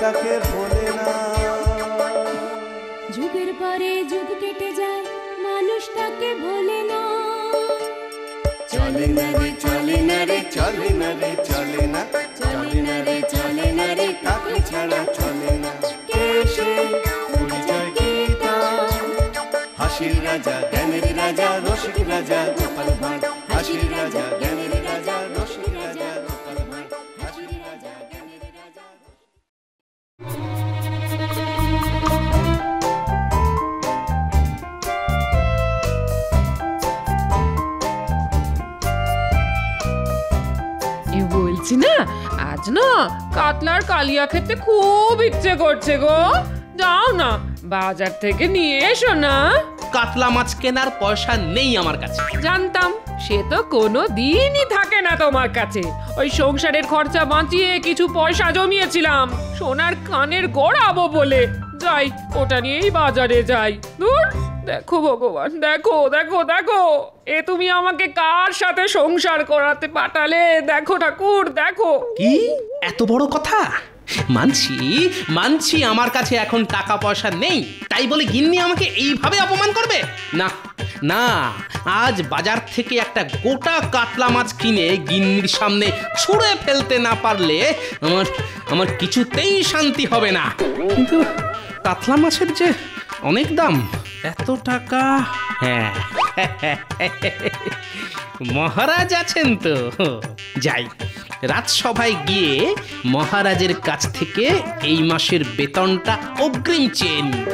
মানুষটাকে ভোলে না। যুগের পরে যুগ কেটে যায়, মানুষটাকে ভোলে না। চলে না রে চলে না রে চলে না রে চলে না, চলে না রে চলে না রে কাকে ছাড়া চলে না। কে সে পরিচয় কি তার? হাসির রাজা জ্ঞানের রাজা রসিক রাজা গোপাল ভাঁড়। হাসির রাজা জ্ঞানের রাজা রসিক রাজা গোপাল ভাঁড়। হাসির রাজা জ্ঞানের রাজা। বলছি না, আজ না কাতলার কালিয়া খেতে খুব ইচ্ছে করছে গো। যাও না, বাজার থেকে নিয়ে এসো না। কাতলা মাছ কেনার পয়সা নেই আমার কাছে। জানতাম, সে তো কোনো দিনই থাকে না তোমার কাছে। ওই সংসারের খরচা বাঁচিয়ে কিছু পয়সা জমিয়েছিলাম সোনার কানের গড়াবো বলে। যাই, ওটা নিয়েই বাজারে যাই। দূর, দেখো ভগবান, দেখো দেখো দেখো, এ তুমি আমাকে কার সাথে সংসার করাতে পাঠালে? দেখো ঠাকুর, দেখো। কি এত বড় কথা? মানছি মানছি আমার কাছে এখন টাকা পয়সা নেই, তাই বলে গিন্নি আমাকে এইভাবে অপমান করবে? না না, আজ বাজার থেকে একটা গোটা কাতলা মাছ কিনে গিন্নির সামনে ছুঁড়ে ফেলতে না পারলে আমার কিছুতেই শান্তি হবে না। কিন্তু কাতলা মাছের যে অনেক দাম, এত টাকা। হ্যাঁ, মহারাজ আছেন তো, যাই রাজসভায় গিয়ে মহারাজের কাছ থেকে এই মাসের বেতনটা অগ্রিম চেয়ে নিই।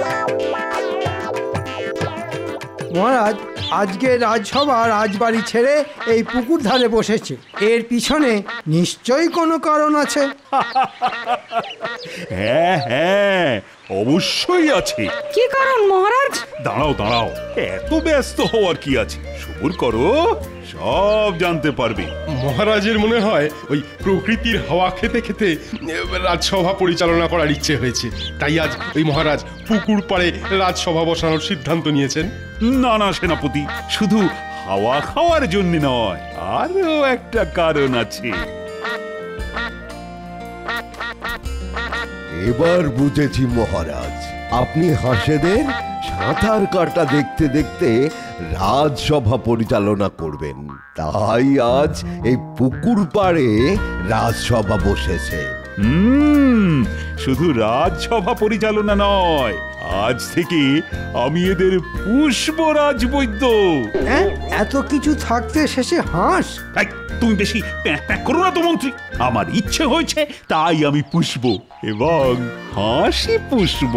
মহারাজ, আজকে রাজসভা রাজবাড়ি ছেড়ে এই পুকুর ধারে বসেছে। এর পিছনে নিশ্চয়ই কোনো কারণ আছে। হ্যাঁ হ্যাঁ, অবশ্যই আছে। কি কারণ মহারাজ? দাঁড়াও দাঁড়াও, এত ব্যস্ত হওয়ার কি আছে, সবুর করো, সব জানতে পারবে। মহারাজের মনে হয় ওই প্রকৃতির হাওয়া খেতে খেতে রাজসভা পরিচালনা করার ইচ্ছে হয়েছে, তাই আজ ওই মহারাজ পুকুর পাড়ে রাজসভা বসানোর সিদ্ধান্ত নিয়েছেন। না না সেনাপতি, শুধু হাওয়া খাওয়ার জন্য নয়, আরো একটা কারণ আছে। এবার বুঝেছি মহারাজ, আপনি হাঁসেদের সাঁতার কাটা দেখতে দেখতে রাজসভা পরিচালনা করবেন, তাই আজ এই পুকুর পাড়ে রাজসভা বসেছে। শুধু রাজসভা পরিচালনা নয়, আজ থেকে আমি এদের পুষ্পরাজ বৈদ্য। এত কিছু থাকতে শেষে হাঁস? তুমি বেশি প্যাঁক প্যাঁক করো না তো মন্ত্রী, আমার ইচ্ছে হয়েছে তাই আমি পুষব এবং হাঁসই পুষব।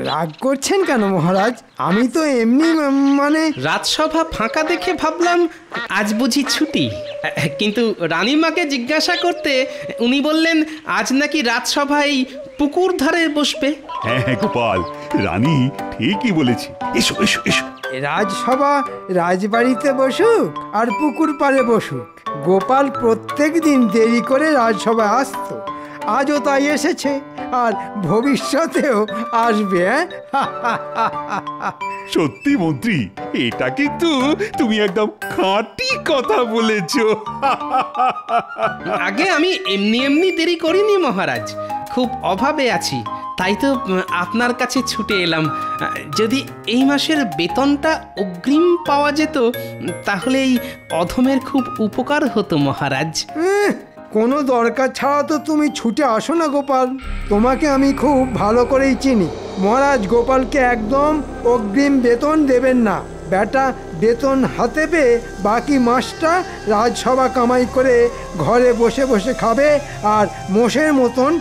রাগ করছেন কেন মহারাজ? আমি তো এমনি মানে। রাজসভা ফাঁকা দেখে ভাবলাম আজ বুঝি ছুটি, কিন্তু রানীমাকে জিজ্ঞাসা করতে উনি বললেন আজ নাকি রাজসভায় পুকুর ধারে বসবে। হ্যাঁ গোপাল, রানী ঠিকই বলেছে। এসো এসো এসো। রাজসভা রাজবাড়িতে বসুক আর পুকুর পাড়ে বসুক, গোপাল প্রত্যেক দিন দেরি করে রাজসভায় আসতো, আজও তাই এসেছে আর ভবিষ্যতেও আসবে। সত্যি মন্ত্রী, এটা কিন্তু তুমি একদম খাঁটি কথা বলেছো। আগে আমি এমনি এমনি দেরি করিনি মহারাজ, খুব অভাবে আছি, তাই তো আপনার কাছে ছুটে এলাম। যদি এই মাসের বেতনটা অগ্রিম পাওয়া যেত তাহলে এই অধমের খুব উপকার হতো মহারাজ। কোনো দরকার ছাড়া তো তুমি ছুটে আসো না গোপাল, তোমাকে আমি খুব ভালো করেই চিনি। মহারাজ গোপালকে একদম অগ্রিম বেতন দেবেন না। বেটা বেতন হাতে পেয়ে বাকি মাসটা রাজসভা কামাই করে ঘরে বসে বসে খাবে আর মোষের মতন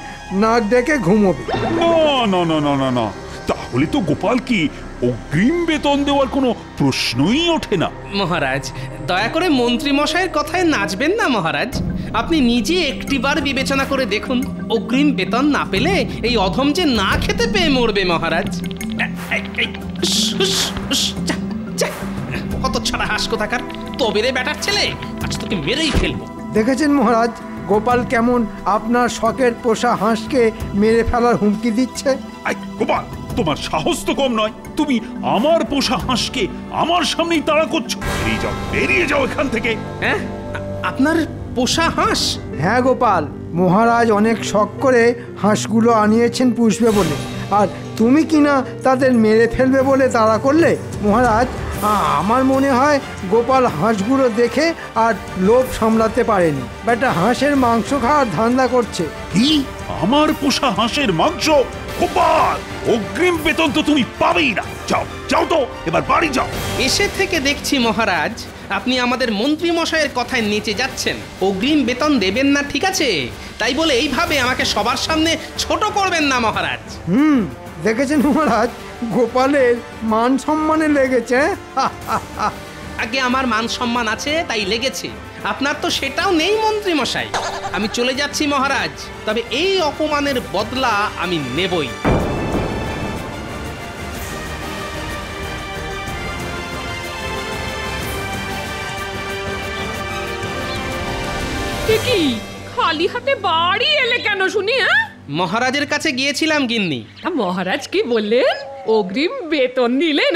নাক ডেকে ঘুমোবে। না না না না না না, তাহলে তো গোপাল কি অগ্রিম বেতন দেওয়ার কোনো প্রশ্নই ওঠে না। মহারাজ দয়া করে মন্ত্রী মশাইয়ের কথায় নাচবেন না মহারাজ, আপনি নিজে একটিবার বিবেচনা করে দেখুন, অগ্রিম বেতন না পেলে এই অধম যে না খেতে পেয়ে মরবে মহারাজ। কত ছাড়া হাস কোথাকার, তবে রে বেটার ছেলে, আজ তোকে মেরেই ফেলবো। দেখেছেন মহারাজ গোপাল কেমন আপনার শখের পোষা হাঁসকে মেরে ফেলার হুমকি দিচ্ছে। গোপাল, তোমার সাহস তো কম নয়, তুমি আমার পোষা হাঁসকে আমার সামনেই তাড়া করছো। বেরিয়ে যাও, বেরিয়ে যাও এখান থেকে। হ্যাঁ, আপনার পোষা হাঁস? হ্যাঁ গোপাল, মহারাজ অনেক শখ করে হাঁসগুলো আনিয়েছেন পুষবে বলে, আর তুমি কিনা তাদের মেরে ফেলবে বলে তাড়া করলে। মহারাজ, আমার মনে হয় গোপাল হাঁসগুলো দেখে আর লোভ সামলাতে পারেনি, বেটা হাঁসের মাংস খাওয়ার ধান্দা করছে। কি? আমার পোষা হাঁসের মাংস? গোপাল, অগ্রিম বেতন তো তুমি পাবেই না। যাও যাও তো, এবার বাড়ি যাও। এসে থেকে দেখছি মহারাজ, আপনি আমাদের মন্ত্রী মশাইয়ের কথায় নেচে যাচ্ছেন। অগ্রিম বেতন দেবেন না ঠিক আছে, তাই বলে এইভাবে আমাকে সবার সামনে ছোট করবেন না মহারাজ। দেখেছেন মহারাজ, গোপালের মান সম্মানে লেগেছে। আগে আমার মান সম্মান আছে তাই লেগেছে, আপনার তো সেটাও নেই মন্ত্রী মশাই। আমি চলে যাচ্ছি মহারাজ, তবে এই অপমানের বদলা আমি নেবই। কি খালি হাতে বাড়ি এলে কেন শুনি? মহারাজের কাছে গিয়েছিলাম গিন্নি। মহারাজ কি বললেন? অগ্রিম বেতন দিলেন?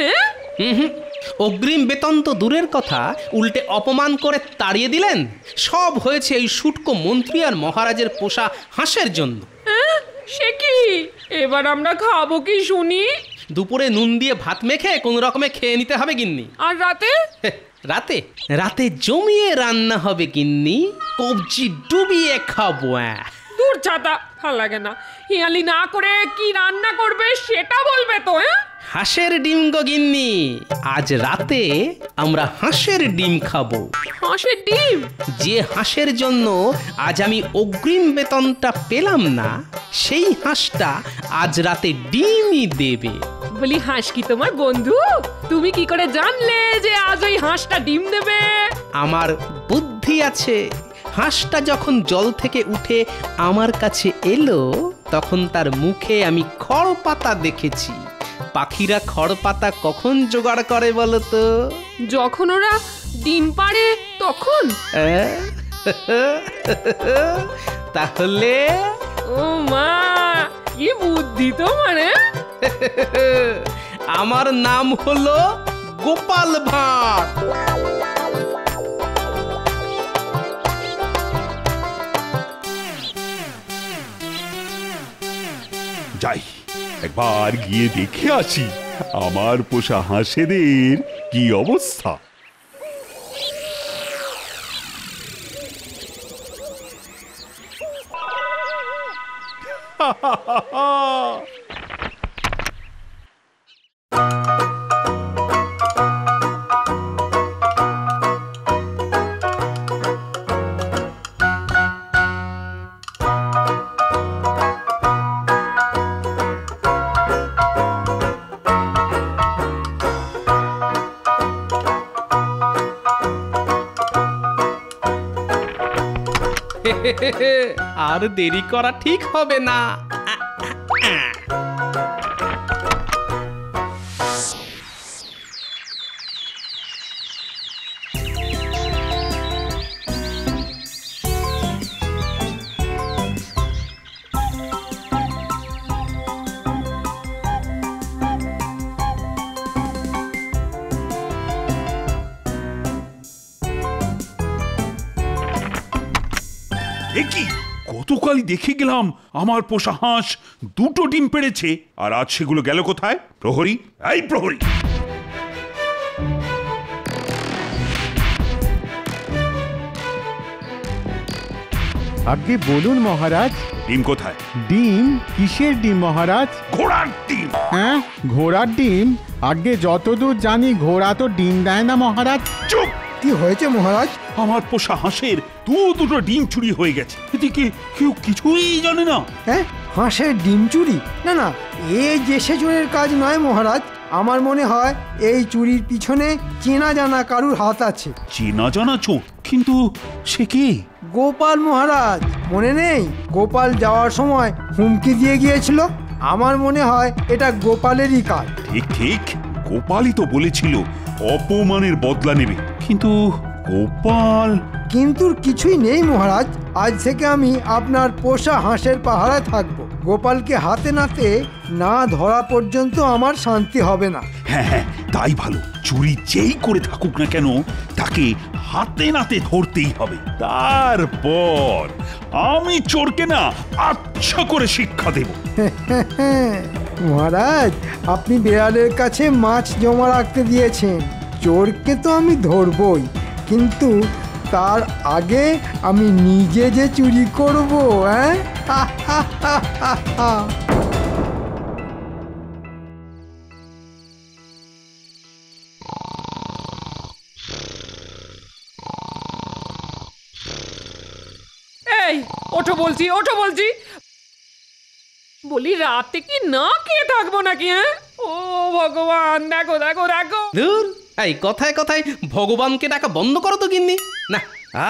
অগ্রিম বেতন তো দূরের কথা, উল্টে অপমান করে তাড়িয়ে দিলেন। সব হয়েছে এই শুটকো মন্ত্রী আর মহারাজের পোষা হাঁসের জন্য। সে কি? এবার আমরা খাবো কি শুনি? দুপুরে নুন দিয়ে ভাত মেখে কোন রকমে খেয়ে নিতে হবে গিন্নি। আর রাতে? রাতে রাতে জমিয়ে রান্না হবে গিন্নি, কবজি ডুবিয়ে খাবো। দূর ছাতা, ভালো লাগে না। হিয়ালি না করে কি রান্না করবে সেটা বলবে তো। হাঁসের ডিম গো গিন্নি, আজ রাতে আমরা হাঁসের ডিম খাবো। হাঁসের ডিম? যে হাঁসের জন্য আজ আমি অগ্রিম বেতনটা পেলাম না, সেই হাঁসটা আজ রাতে ডিমই দেবে। বলি, হাঁস কি তোমার বন্ধু? তুমি কি করে জানলে যে আজ ওই হাঁসটা ডিম দেবে? আমার বুদ্ধি আছে। হাঁসটা যখন জল থেকে উঠে আমার কাছে এলো, তখন তার মুখে আমি খড় পাতা দেখেছি। পাখিরা খড় পাতা কখন জোগাড় করে বলো তো? যখন ওরা ডিম পাড়ে তখন। তাহলে ও মা, কি বুদ্ধি তোমার! আমার নাম হলো গোপাল ভাঁড়। যাই, একবার গিয়ে দেখে আসি আমার পোষা হাঁসেদের কি অবস্থা। আর দেরি করা ঠিক হবে না। কি গতকালই দেখে গেলাম আমার পোষা হাঁস দুটো ডিম পেড়েছে, আর আজ সেগুলো গেল কোথায়? প্রহরী, এই প্রহরী! আগে বলুন মহারাজ। ডিম কোথায়? ডিম? কিসের ডিম মহারাজ? ঘোড়ার ডিম। হ্যাঁ, ঘোড়ার ডিম? আগে যতদূর জানি ঘোড়া তো ডিম দেয় না মহারাজ। চুপ! কি হয়েছে মহারাজ? আমার পোষা হাঁসের দুটো ডিম চুরি হয়ে গেছে, এদিকে কেউ কিছুই জানে না। হ্যাঁ, হাঁসের ডিম চুরি? না না, এ যে সেজনের কাজ নয় মহারাজ। আমার মনে হয় এই চুরির পিছনে চেনা জানা কারুর হাত আছে। চেনা জানা চোর? কিন্তু সে কে? গোপাল মহারাজ, মনে নেই? গোপাল যাওয়ার সময় হুমকি দিয়ে গিয়েছিল। আমার মনে হয় এটা গোপালেরই কাজ। ঠিক ঠিক, গোপালই তো বলেছিল অপমানের বদলা নেবে, কিন্তু গোপাল। কিন্তু কিছুই নেই মহারাজ। আজ থেকে আমি আপনার পোষা হাঁসের পাহারায় থাকবো। গোপালকে হাতে নাতে না ধরা পর্যন্ত আমার শান্তি হবে না। হ্যাঁ হ্যাঁ, তাই ভালো। চুরি যেই করে থাকুক না কেন, তাকে হাতে নাতে ধরতেই হবে। তারপর আমি চোরকে না আচ্ছা করে শিক্ষা দেব। মহারাজ, আপনি বিড়ালের কাছে মাছ জমা রাখতে দিয়েছেন, চোরকে তো আমি ধরবই, কিন্তু তার আগে আমি নিজে যে চুরি করব। হ্যাঁ, এই ওঠো বলছি, ওঠো বলছি। বলি রাতে কি না খেয়ে থাকবো নাকি? হ্যাঁ, ও ভগবান, দেখো দেখো দেখো। ধুর, এই কথায় কথায় ভগবানকে ডাকা বন্ধ করো তো গিন্নি। না,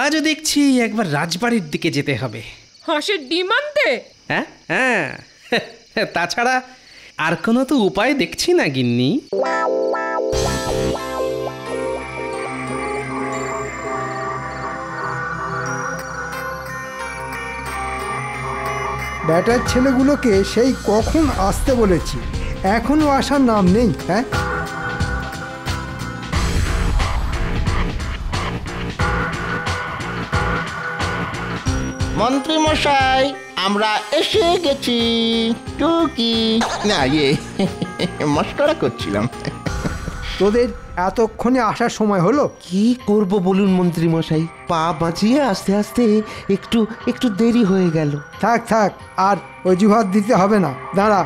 আজও দেখছি একবার রাজবাড়ির দিকে যেতে হবে। হাঁসের ডিম আনতে? হ্যাঁ হ্যাঁ, তাছাড়া আর কোনো তো উপায় দেখছি না গিন্নি। ব্যাটার ছেলেগুলোকে সেই কখন আসতে বলেছি, এখনো আসার নাম নেই। হ্যাঁ, মন্ত্রী মশাই, আমরা এসে গেছি। টুকি না, মস্করা করছিলাম। তোদের এতক্ষণে আসার সময় হলো? কি করব বলুন মন্ত্রী মশাই, পা বাঁচিয়ে আস্তে আস্তে একটু একটু দেরি হয়ে গেল। থাক থাক, আর অজুহাত দিতে হবে না, দাঁড়া।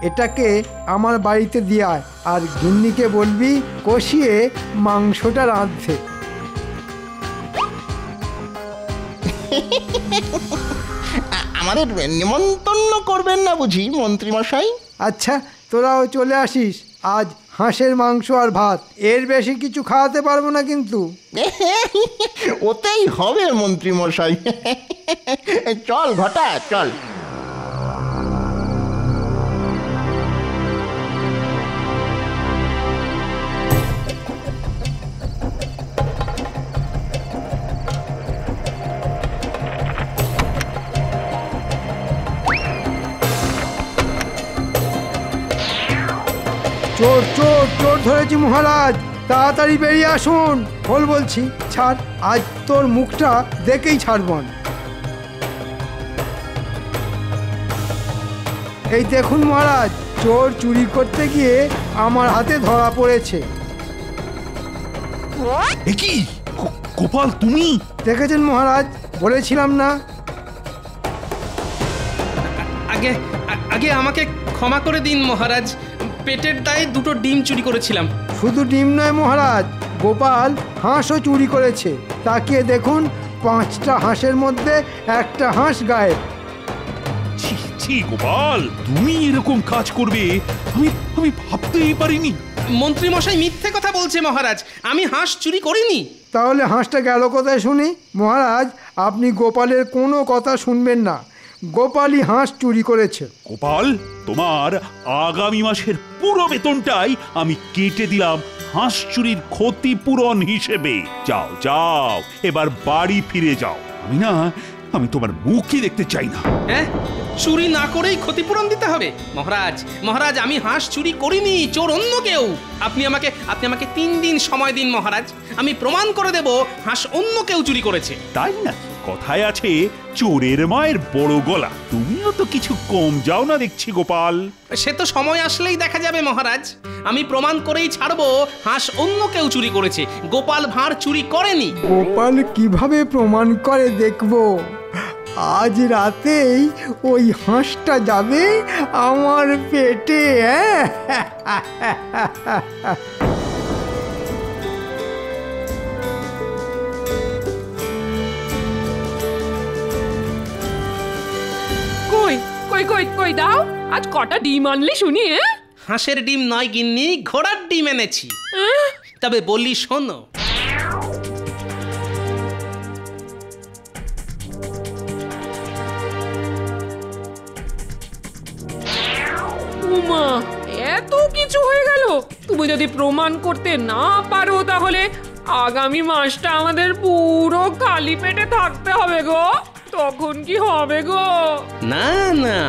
এটাকে আমার বাড়িতে দিয়ে আয়, আর গিন্নিকে বলবি কষিয়ে মাংসটা রাঁধতে। আমাদের নিমন্ত্রণ করবেন না বুঝি মন্ত্রী মশাই? আচ্ছা, তোরাও চলে আসিস। আজ হাঁসের মাংস আর ভাত, এর বেশি কিছু খাওয়াতে পারবো না কিন্তু। ওতেই হবে মন্ত্রী মশাই। চল ঘটা, চল। চোর চোর চোর ধরেছি মহারাজ, তাড়াতাড়ি বেরিয়ে আসুন। বল বলছি, ছাড়, আজ তোর মুখটা দেখেই ছাড়বন। এই দেখুন মহারাজ, চোর চুরি করতে গিয়ে আমার হাতে ধরা পড়েছে। এ কি গোপাল, তুমি? দেখেছেন মহারাজ, বলেছিলাম না? আগে আগে আমাকে ক্ষমা করে দিন মহারাজ, পেটের দায়ে দুটো ডিম চুরি করেছিলাম। শুধু ডিম নয় মহারাজ, গোপাল হাঁসও চুরি করেছে। তাকিয়ে দেখুন, 5টা হাঁসের মধ্যে একটা হাঁস গায়েব। ছি ছি গোপাল, তুমি এরকম কাজ করবে আমি আমি ভাবতেই পারিনি। মন্ত্রী মশাই মিথ্যে কথা বলছে মহারাজ, আমি হাঁস চুরি করিনি। তাহলে হাঁসটা গেল কোথায় শুনি? মহারাজ, আপনি গোপালের কোনো কথা শুনবেন না, গোপালই হাঁস চুরি করেছে। গোপাল, তোমার আগামী মাসের পুরো বেতনটাই আমি কেটে দিলাম হাঁস চুরির ক্ষতিপূরণ হিসেবে। যাও যাও, এবার বাড়ি ফিরে যাও। আমি তোমার মুখই দেখতে চাই না। হ্যাঁ, চুরি না করেই ক্ষতিপূরণ দিতে হবে? মহারাজ মহারাজ, আমি হাঁস চুরি করিনি, চোর অন্য কেউ। আপনি আমাকে 3 দিন সময় দিন মহারাজ, আমি প্রমাণ করে দেব হাঁস অন্য কেউ চুরি করেছে। তাই না? কথায় আছে চোরের মায়ের বড় গলা। তুমিও তো কিছু কম যাও না দেখছি গোপাল। সে তো সময় আসলেই দেখা যাবে মহারাজ, আমি প্রমাণ করেই ছাড়বো হাঁস অন্য কেউ চুরি করেছে, গোপাল ভাঁড় চুরি করেনি। গোপাল কিভাবে প্রমাণ করে দেখব। আজ রাতেই ওই হাঁসটা যাবে আমার পেটে। কই কই কই কই দাও, আজ কটা ডিম আনলি শুনি? হাঁসের ডিম নয় গিন্নি, ঘোড়ার ডিম এনেছি। তবে বলি শোনো। উমা, এত কিছু হয়ে গেল! তুমি যদি প্রমাণ করতে না পারো তাহলে আগামী মাসটা আমাদের পুরো খালি পেটে থাকতে হবে গো। তখন কি হবে গো? না না,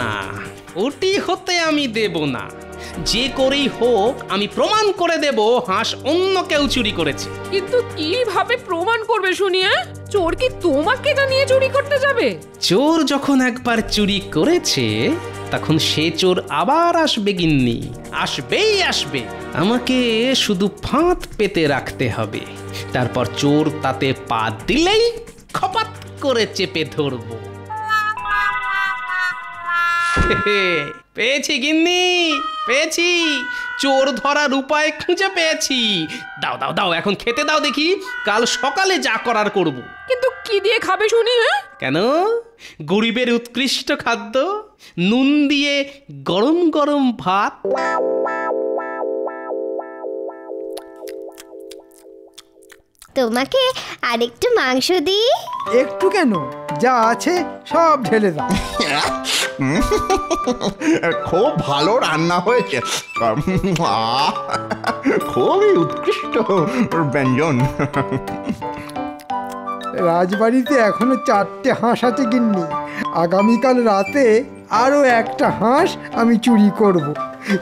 ওটি হতে আমি দেব না। যে করেই হোক আমি প্রমাণ করে দেব হাঁস অন্য কেউ চুরি করেছে। কিন্তু কিভাবে প্রমাণ করবে শুনি? চোর কি তোমাকে জানিয়ে চুরি করতে যাবে? চোর যখন একবার চুরি করেছে তখন সে চোর আবার আসবে গিন্নি, আসবেই আসবে। আমাকে শুধু ফাঁদ পেতে রাখতে হবে, তারপর চোর তাতে পা দিলেই খপাত করে চেপে ধরবো। পেয়েছি গিন্নি, পেয়েছি। চোর ধরার উপায় খুঁজে পেয়েছি। দাও দাও দাও, এখন খেতে দাও দেখি, কাল সকালে যা করার করব। কিন্তু কি দিয়ে খাবে শুনি? কেন? গরিবের উৎকৃষ্ট খাদ্য, নুন দিয়ে গরম গরম ভাত। তোমাকে আরেকটু মাংস দিই? একটু কেন, যা আছে সব ঢেলে দাও। খুব ভালো রান্না হয়েছে, খুবই উৎকৃষ্ট ব্যঞ্জন। রাজবাড়িতে এখনো 4টে হাঁস আছে গিন্নি। আগামীকাল রাতে আরো একটা হাঁস আমি চুরি করব।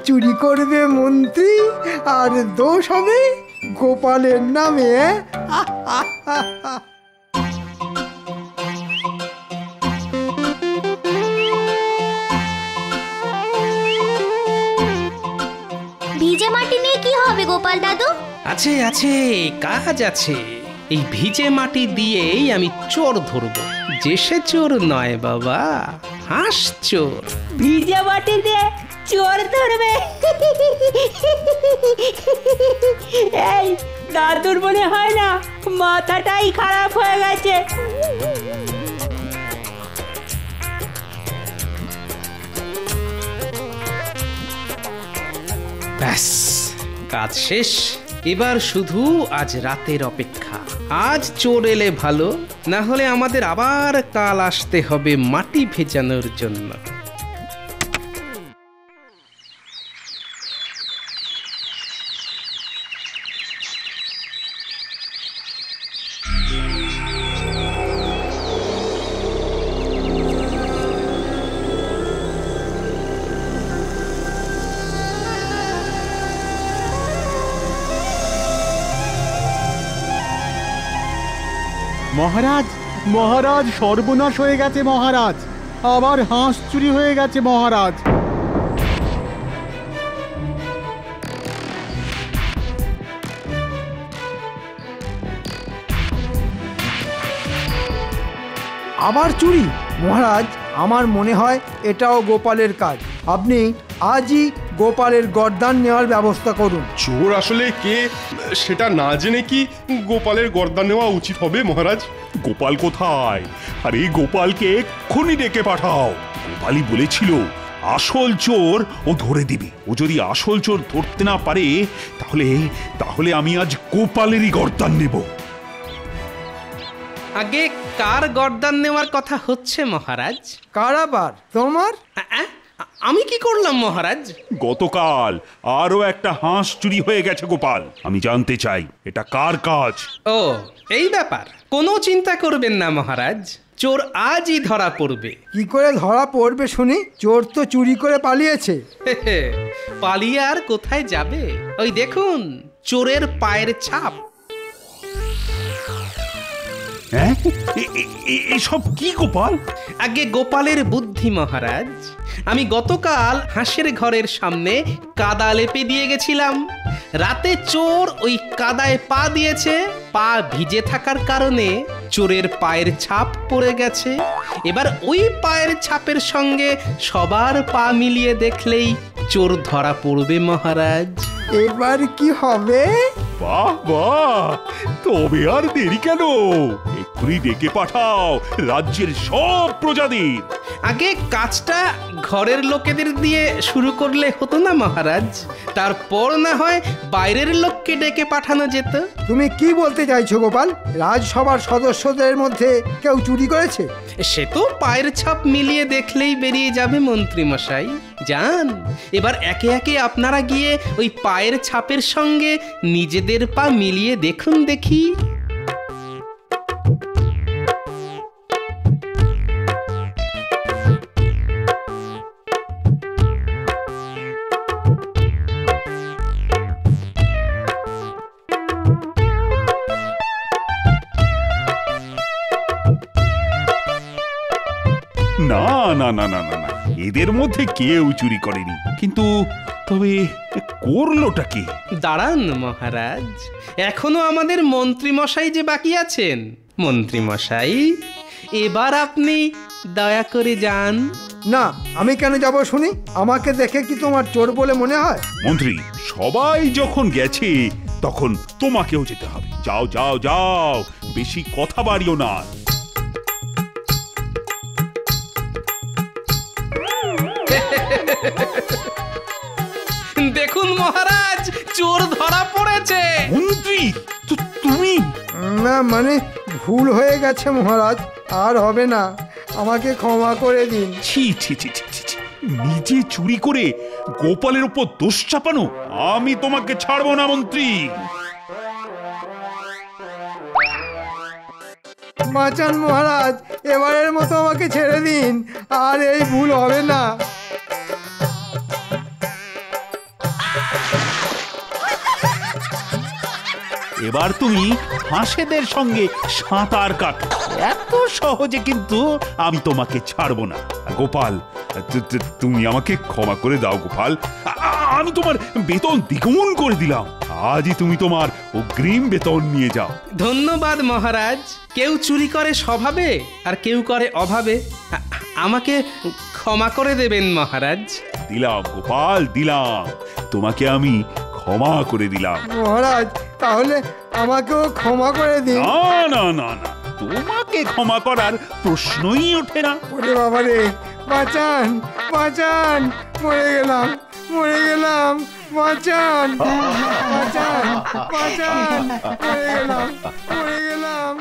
চুরি করবে মন্ত্রী আর দোষ হবে গোপালের নামে। ভিজে মাটি নিয়ে কি হবে গোপাল দাদু? আছে আছে, কাজ আছে। এই ভিজে মাটি দিয়েই আমি চোর ধরবো। যে সে চোর নয় বাবা, হাঁস চোর। ভিজে মাটি দিয়ে চোর ধরবে? এই দাদুর মনে হয় না মাথাটাই খারাপ হয়ে গেছে। ব্যাস, কাজ শেষ। এবার শুধু আজ রাতের অপেক্ষা। আজ চোর এলে ভালো, না হলে আমাদের আবার কাল আসতে হবে মাটি ভেজানোর জন্য। মহারাজ, মহারাজ, সর্বনাশ হয়ে গেছে মহারাজ। আবার হাঁস চুরি হয়ে গেছে মহারাজ। আবার চুরি? মহারাজ, আমার মনে হয় এটাও গোপালের কাজ। আপনি আজই গোপালের গর্দান নেওয়ার ব্যবস্থা করুন। চোর আসলে কে সেটা না জেনে কি গোপালের গর্দান নেওয়া উচিত হবে মহারাজ? গোপাল কোথায়? আরে গোপালকে এক্ষুনি ডেকে পাঠাও। গোপালই বলেছিল আসল চোর ও ধরে দিবে। ও যদি আসল চোর ধরতে না পারে তাহলে তাহলে আমি আজ গোপালেরই গর্দান নেব। আগে কার গর্দান নেওয়ার কথা হচ্ছে মহারাজ? কার আবার? তোমার? আমি কি করলাম মহারাজ? গতকাল আরো একটা হাঁস চুরি হয়ে গেছে গোপাল। আমি জানতে চাই এটা কার কাজ। ও, এই ব্যাপার। কোনো চিন্তা করবেন না মহারাজ, চোর আজই ধরা পড়বে। কি করে ধরা পড়বে শুনি? চোর তো চুরি করে পালিয়েছে। পালিয়ে আর কোথায় যাবে? ওই দেখুন, চোরের পায়ের ছাপ। এসব কি গোপাল? আগে গোপালের বুদ্ধি মহারাজ। আমি গতকাল হাঁসের ঘরের সামনে কাদা লেপে দিয়ে গেছিলাম। রাতে চোর ওই কাদায় পা দিয়েছে। পা ভিজে থাকার কারণে চোরের পায়ের ছাপ পড়ে গেছে। এবার ওই পায়ের ছাপের সঙ্গে সবার পা মিলিয়ে দেখলেই চোর ধরা পড়বে মহারাজ। এবার কি হবে? বাহ বাহ, তবে আর দেরি কেন? এক্ষুনি ডেকে পাঠাও রাজ্যের সব প্রজাদের। আগে কাজটা ঘরের লোকেদের দিয়ে শুরু করলে হতো না মহারাজ? তারপর না হয় বাইরের লোককে ডেকে পাঠানো যেত। তুমি কি বলতে চাইছো গোপাল? রাজসভার সদস্যদের মধ্যে কেউ চুরি করেছে? সে তো পায়ের ছাপ মিলিয়ে দেখলেই বেরিয়ে যাবে মন্ত্রী মশাই। যান, এবার একে একে আপনারা গিয়ে ওই পায়ের ছাপের সঙ্গে নিজেদের পা মিলিয়ে দেখুন দেখি। না না না না না না, এদের মধ্যে কেউ চুরি করেনি। কিন্তু তবে করলোটা কি? দাঁড়ান মহারাজ, এখনো আমাদের মন্ত্রী মশাই যে বাকি আছেন। মন্ত্রী মশাই, এবার আপনি দয়া করে যান। না, আমি কেন যাব শুনি? আমাকে দেখে কি তোমার চোর বলে মনে হয়? মন্ত্রী, সবাই যখন গেছে তখন তোমাকেও যেতে হবে। যাও যাও যাও, বেশি কথা বাড়িও না। দেখুন মহারাজ, চোর ধরা পড়েছে। মন্ত্রী, তুমি? না মানে ভুল হয়ে গেছে মহারাজ, আর হবে না, আমাকে ক্ষমা করে দিন। ছি ছি ছি ছি ছি, নিজে চুরি করে গোপালের উপর দোষ চাপানো? আমি তোমাকে ছাড়বো না মন্ত্রী। বাঁচান মহারাজ, এবারের মতো আমাকে ছেড়ে দিন, আর এই ভুল হবে না। এবার তুমি হাঁসেদের সঙ্গে সাঁতার কাটো। এত সহজে কিন্তু আমি তোমাকে ছাড়বো না। গোপাল, তুমি আমাকে ক্ষমা করে দাও গোপাল। আমি তোমার বেতন দ্বিগুণ করে দিলাম। আজই তুমি তোমার অগ্রিম বেতন নিয়ে যাও। ধন্যবাদ মহারাজ। কেউ চুরি করে স্বভাবে আর কেউ করে অভাবে। আমাকে ক্ষমা করে দেবেন মহারাজ। দিলাম গোপাল, দিলাম। তোমাকে আমি ক্ষমা করে দিলাম। মহারাজ, তাহলে আমাকেও ক্ষমা করে দিন। না না না না, তোমাকে ক্ষমা করার প্রশ্নই ওঠে না। ওরে বাবা রে, বাঁচান বাঁচান, মরে গেলাম মরে গেলাম, বাঁচান বাঁচান বাঁচান, মরে গেলাম মরে গেলাম।